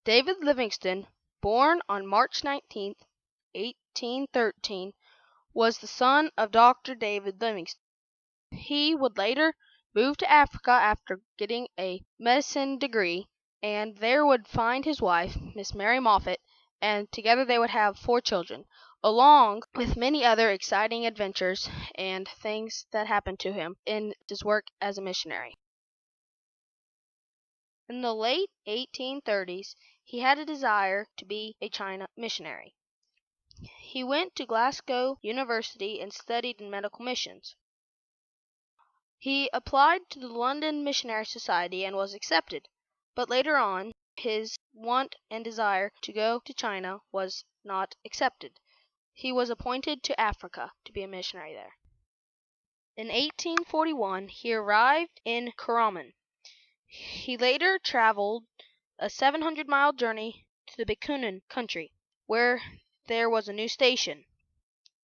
David Livingstone, born on March 19, 1813, was the son of Dr. David Livingstone. He would later move to Africa after getting a medicine degree, and there would find his wife, Miss Mary Moffat, and together they would have 4 children, along with many other exciting adventures and things that happened to him in his work as a missionary. In the late 1830s, he had a desire to be a China missionary. He went to Glasgow University and studied in medical missions. He applied to the London Missionary Society and was accepted, but later on his want and desire to go to China was not accepted. He was appointed to Africa to be a missionary there. In 1841 he arrived in Karaman. He later traveled a 700-mile journey to the Bechuanan country, where there was a new station.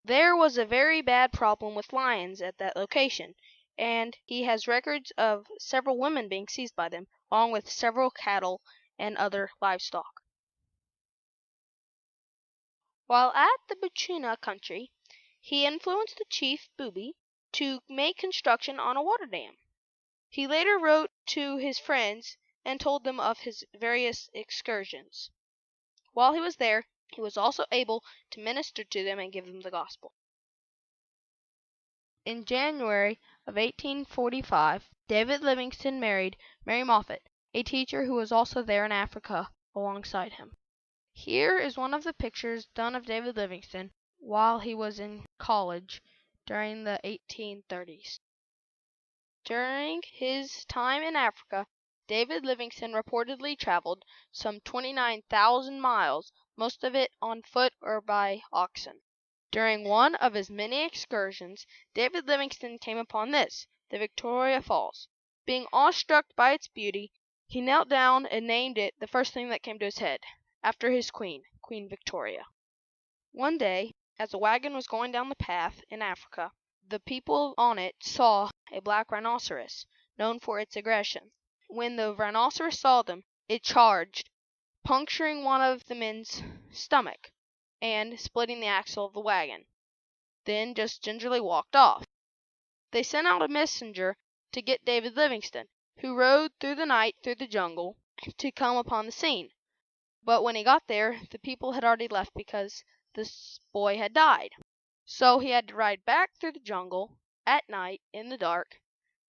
There was a very bad problem with lions at that location, and he has records of several women being seized by them, along with several cattle and other livestock. While at the Bechuana country, he influenced the chief Bubi to make construction on a water dam. He later wrote to his friends and told them of his various excursions. While he was there, he was also able to minister to them and give them the gospel. In January of 1845, David Livingstone married Mary Moffat, a teacher who was also there in Africa alongside him. Here is one of the pictures done of David Livingstone while he was in college during the 1830s. During his time in Africa, David Livingstone reportedly traveled some 29,000 miles, most of it on foot or by oxen. During one of his many excursions, David Livingstone came upon this, the Victoria Falls. Being awestruck by its beauty, he knelt down and named it the first thing that came to his head, after his queen, Queen Victoria. One day, as a wagon was going down the path in Africa, the people on it saw a black rhinoceros, known for its aggression. When the rhinoceros saw them, it charged, puncturing one of the men's stomach and splitting the axle of the wagon, then just gingerly walked off. They sent out a messenger to get David Livingstone, who rode through the night through the jungle to come upon the scene. But when he got there, the people had already left because this boy had died. So he had to ride back through the jungle at night in the dark,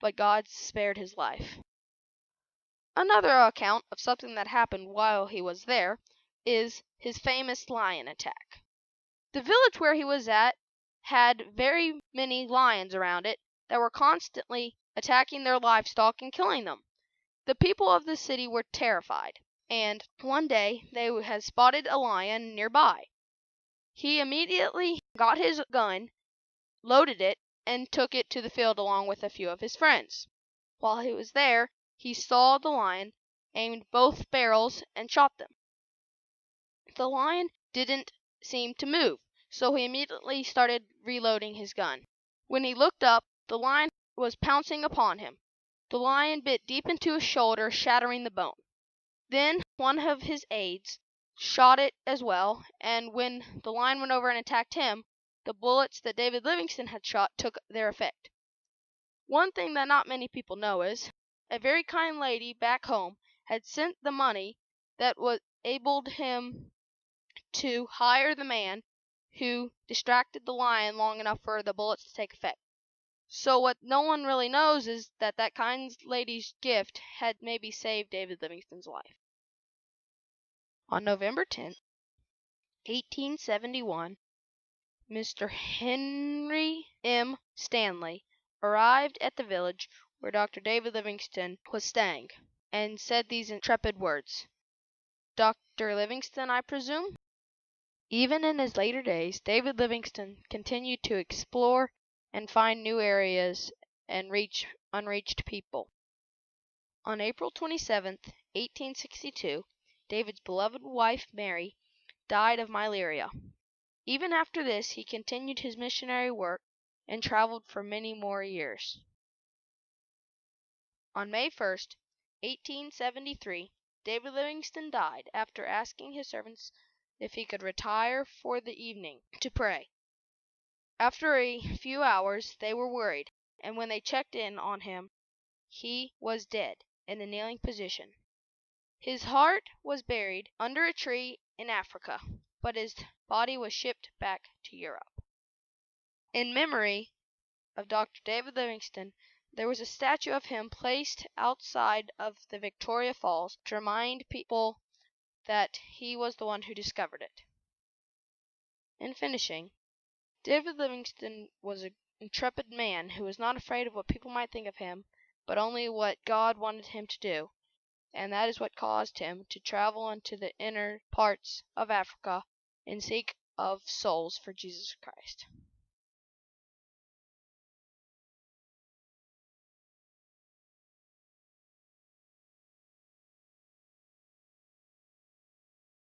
but God spared his life. Another account of something that happened while he was there is his famous lion attack. The village where he was at had very many lions around it that were constantly attacking their livestock and killing them. The people of the city were terrified, and one day they had spotted a lion nearby. He immediately got his gun, loaded it, and took it to the field along with a few of his friends. While he was there, he saw the lion, aimed both barrels, and shot them. The lion didn't seem to move, so he immediately started reloading his gun. When he looked up, the lion was pouncing upon him. The lion bit deep into his shoulder, shattering the bone. Then one of his aides shot it as well, and when the lion went over and attacked him, the bullets that David Livingstone had shot took their effect. One thing that not many people know is, a very kind lady back home had sent the money that was enabled him to hire the man who distracted the lion long enough for the bullets to take effect. So what no one really knows is that that kind lady's gift had maybe saved David Livingstone's life. On November 10th, 1871, Mr. Henry M. Stanley arrived at the village where Dr. David Livingstone was staying, and said these intrepid words, "Dr. Livingstone, I presume?" Even in his later days, David Livingstone continued to explore and find new areas and reach unreached people. On April 27th, 1862, David's beloved wife, Mary, died of malaria. Even after this, he continued his missionary work and traveled for many more years. On May 1st, 1873, David Livingstone died after asking his servants if he could retire for the evening to pray. After a few hours they were worried, and when they checked in on him, he was dead in a kneeling position. His heart was buried under a tree in Africa, but his body was shipped back to Europe. In memory of Dr. David Livingstone, there was a statue of him placed outside of the Victoria Falls to remind people that he was the one who discovered it. In finishing, David Livingstone was an intrepid man who was not afraid of what people might think of him, but only what God wanted him to do, and that is what caused him to travel into the inner parts of Africa in seek of souls for Jesus Christ.